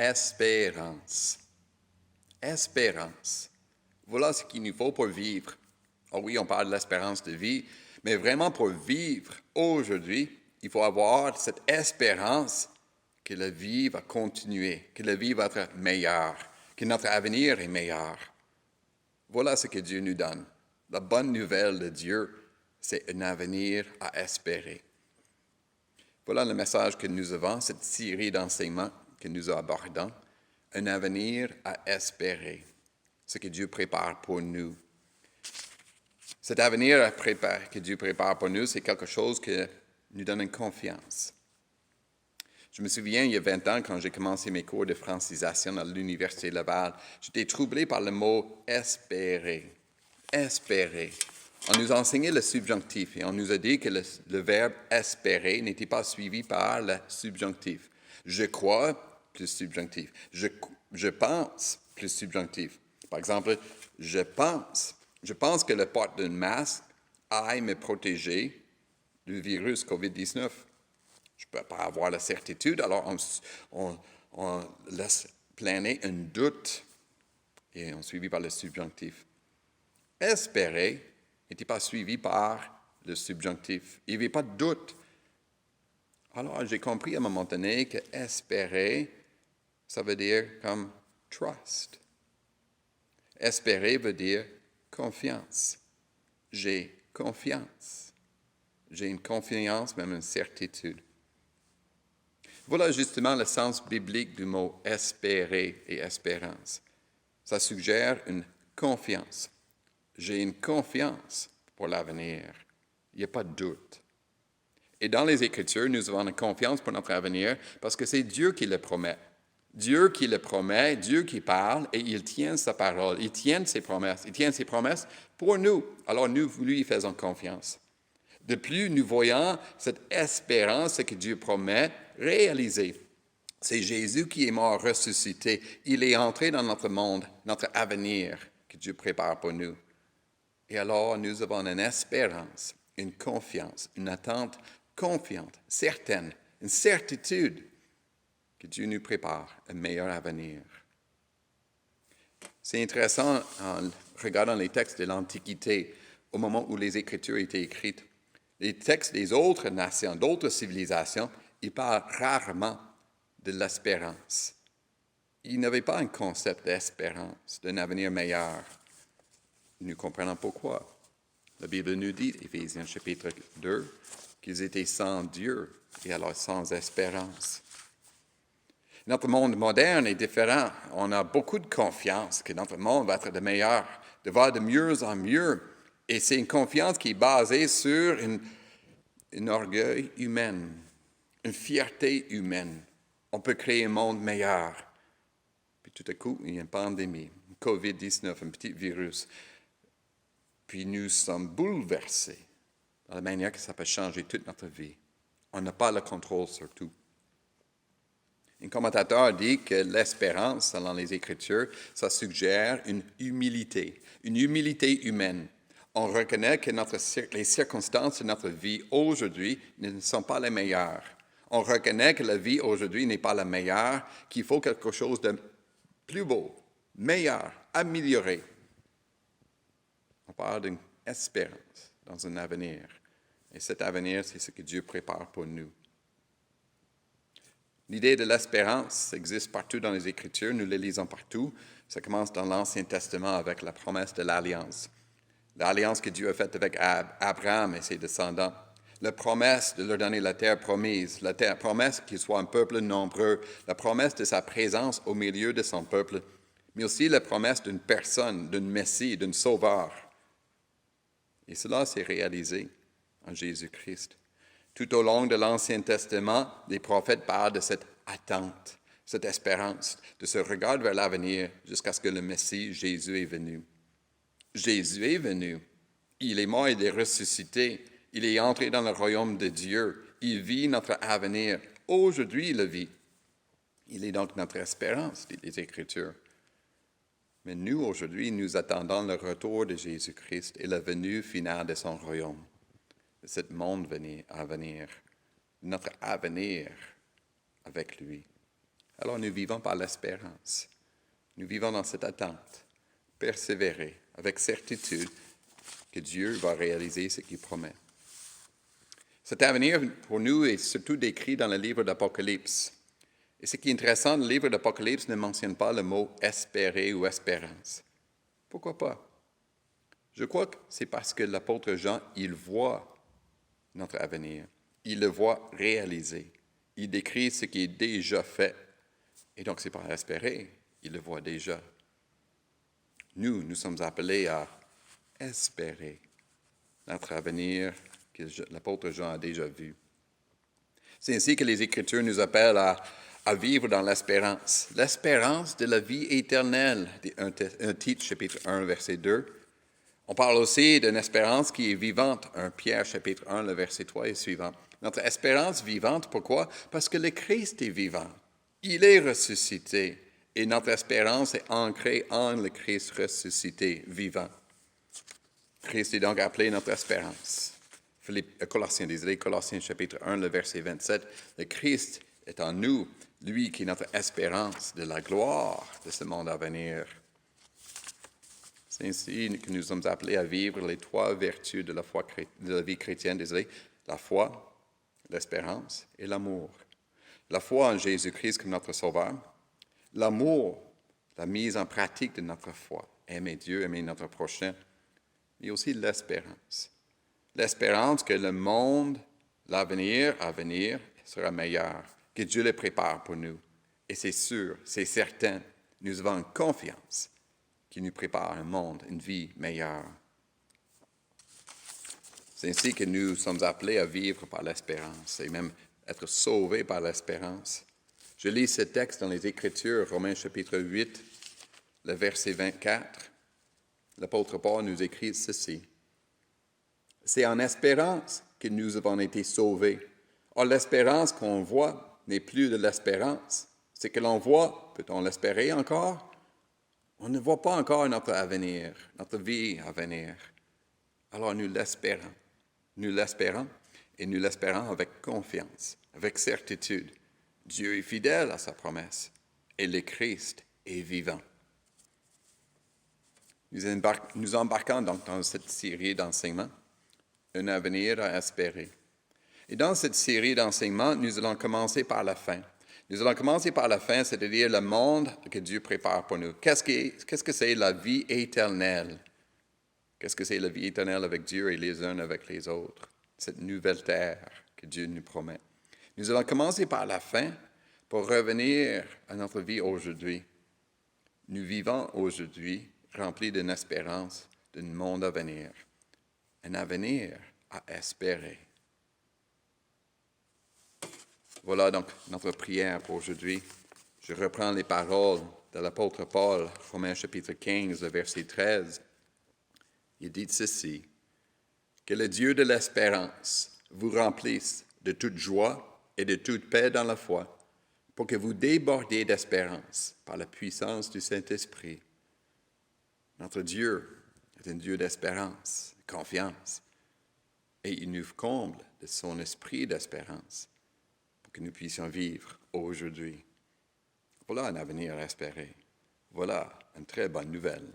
espérance. Espérance. Voilà ce qu'il nous faut pour vivre. Oh oui, on parle de l'espérance de vie, mais vraiment pour vivre aujourd'hui, il faut avoir cette espérance que la vie va continuer, que la vie va être meilleure, que notre avenir est meilleur. Voilà ce que Dieu nous donne. La bonne nouvelle de Dieu, c'est un avenir à espérer. Voilà le message que nous avons, cette série d'enseignements que nous abordons, un avenir à espérer, ce que Dieu prépare pour nous. Cet avenir que Dieu prépare pour nous, c'est quelque chose qui nous donne une confiance. Je me souviens, il y a 20 ans, quand j'ai commencé mes cours de francisation à l'Université Laval, j'étais troublé par le mot « espérer ». Espérer. On nous enseignait le subjonctif et on nous a dit que le verbe « espérer » n'était pas suivi par le subjonctif. Je crois plus subjonctif. Je pense plus subjonctif. Par exemple, je pense que le port d'un masque aille me protéger du virus COVID-19. Je ne peux pas avoir la certitude, alors on laisse planer un doute et on suivi par le subjonctif. Espérer n'était pas suivi par le subjonctif. Il n'y avait pas de doute. Alors, j'ai compris à un moment donné que espérer, ça veut dire comme trust. Espérer veut dire confiance. J'ai confiance. J'ai une confiance, même une certitude. Voilà justement le sens biblique du mot espérer et espérance. Ça suggère une confiance. J'ai une confiance pour l'avenir. Il n'y a pas de doute. Et dans les Écritures, nous avons une confiance pour notre avenir parce que c'est Dieu qui le promet. Dieu qui le promet, Dieu qui parle et il tient sa parole. Il tient ses promesses. Il tient ses promesses pour nous. Alors nous lui faisons confiance. De plus, nous voyons cette espérance, ce que Dieu promet, réaliser. C'est Jésus qui est mort ressuscité. Il est entré dans notre monde, notre avenir que Dieu prépare pour nous. Et alors, nous avons une espérance, une confiance, une attente confiante, certaine, une certitude que Dieu nous prépare un meilleur avenir. C'est intéressant en regardant les textes de l'Antiquité, au moment où les Écritures étaient écrites. Les textes des autres nations, d'autres civilisations, ils parlent rarement de l'espérance. Ils n'avaient pas un concept d'espérance, d'un avenir meilleur. Nous comprenons pourquoi. La Bible nous dit, Éphésiens chapitre 2, qu'ils étaient sans Dieu et alors sans espérance. Notre monde moderne est différent. On a beaucoup de confiance que notre monde va être de meilleur, de voir de mieux en mieux. Et c'est une confiance qui est basée sur un orgueil humain, une fierté humaine. On peut créer un monde meilleur. Puis tout à coup, il y a une pandémie, une COVID-19, un petit virus. Puis nous sommes bouleversés dans la manière que ça peut changer toute notre vie. On n'a pas le contrôle sur tout. Un commentateur dit que l'espérance, selon les Écritures, ça suggère une humilité humaine. On reconnaît que les circonstances de notre vie aujourd'hui ne sont pas les meilleures. On reconnaît que la vie aujourd'hui n'est pas la meilleure, qu'il faut quelque chose de plus beau, meilleur, amélioré. On parle d'une espérance dans un avenir. Et cet avenir, c'est ce que Dieu prépare pour nous. L'idée de l'espérance existe partout dans les Écritures, nous les lisons partout. Ça commence dans l'Ancien Testament avec la promesse de l'Alliance. L'alliance que Dieu a faite avec Abraham et ses descendants. La promesse de leur donner la terre promise, la promesse qu'il soit un peuple nombreux, la promesse de sa présence au milieu de son peuple, mais aussi la promesse d'une personne, d'un Messie, d'un Sauveur. Et cela s'est réalisé en Jésus-Christ. Tout au long de l'Ancien Testament, les prophètes parlent de cette attente, cette espérance, de ce regard vers l'avenir jusqu'à ce que le Messie, Jésus, est venu. Jésus est venu. Il est mort, il est ressuscité. Il est entré dans le royaume de Dieu. Il vit notre avenir. Aujourd'hui, il le vit. Il est donc notre espérance, dit les Écritures. Mais nous, aujourd'hui, nous attendons le retour de Jésus-Christ et la venue finale de son royaume, de ce monde à venir, notre avenir avec lui. Alors nous vivons par l'espérance. Nous vivons dans cette attente, persévérer avec certitude que Dieu va réaliser ce qu'il promet. Cet avenir pour nous est surtout décrit dans le livre d'Apocalypse. Et ce qui est intéressant, le livre d'Apocalypse ne mentionne pas le mot espérer ou espérance. Pourquoi pas? Je crois que c'est parce que l'apôtre Jean, il voit notre avenir. Il le voit réalisé. Il décrit ce qui est déjà fait. Et donc, c'est pas espérer, il le voit déjà. Nous sommes appelés à espérer notre avenir que l'apôtre Jean a déjà vu. C'est ainsi que les Écritures nous appellent à vivre dans l'espérance. L'espérance de la vie éternelle, 1 Tite, chapitre 1, verset 2. On parle aussi d'une espérance qui est vivante, 1 Pierre, chapitre 1, le verset 3 et suivant. Notre espérance vivante, pourquoi? Parce que le Christ est vivant. Il est ressuscité. Et notre espérance est ancrée en le Christ ressuscité, vivant. Christ est donc appelé notre espérance. Colossiens chapitre 1, le verset 27. Le Christ est en nous, lui qui est notre espérance de la gloire de ce monde à venir. C'est ainsi que nous sommes appelés à vivre les trois vertus de la vie chrétienne, la foi, l'espérance et l'amour. La foi en Jésus-Christ comme notre Sauveur, l'amour, la mise en pratique de notre foi, aimer Dieu, aimer notre prochain, mais aussi l'espérance. L'espérance que le monde, l'avenir à venir, sera meilleur, que Dieu le prépare pour nous. Et c'est sûr, c'est certain, nous avons confiance qu'il nous prépare un monde, une vie meilleure. C'est ainsi que nous sommes appelés à vivre par l'espérance et même être sauvés par l'espérance. Je lis ce texte dans les Écritures, Romains chapitre 8, le verset 24. L'apôtre Paul nous écrit ceci. C'est en espérance que nous avons été sauvés. Or, l'espérance qu'on voit n'est plus de l'espérance. Ce que l'on voit, peut-on l'espérer encore? On ne voit pas encore notre avenir, notre vie à venir. Alors nous l'espérons. Nous l'espérons et nous l'espérons avec confiance, avec certitude. Dieu est fidèle à sa promesse et le Christ est vivant. Nous embarquons donc dans cette série d'enseignements, un avenir à espérer. Et dans cette série d'enseignements, nous allons commencer par la fin. Nous allons commencer par la fin, c'est-à-dire le monde que Dieu prépare pour nous. Qu'est-ce que c'est la vie éternelle? Qu'est-ce que c'est la vie éternelle avec Dieu et les uns avec les autres? Cette nouvelle terre que Dieu nous promet. Nous allons commencer par la fin pour revenir à notre vie aujourd'hui. Nous vivons aujourd'hui remplis d'une espérance d'un monde à venir. Un avenir à espérer. Voilà donc notre prière pour aujourd'hui. Je reprends les paroles de l'apôtre Paul, Romains chapitre 15, verset 13. Il dit ceci, « Que le Dieu de l'espérance vous remplisse de toute joie et de toute paix dans la foi, pour que vous débordiez d'espérance par la puissance du Saint-Esprit. » Notre Dieu est un Dieu d'espérance, de confiance, et il nous comble de son esprit d'espérance pour que nous puissions vivre aujourd'hui. Voilà un avenir à espérer. Voilà une très bonne nouvelle.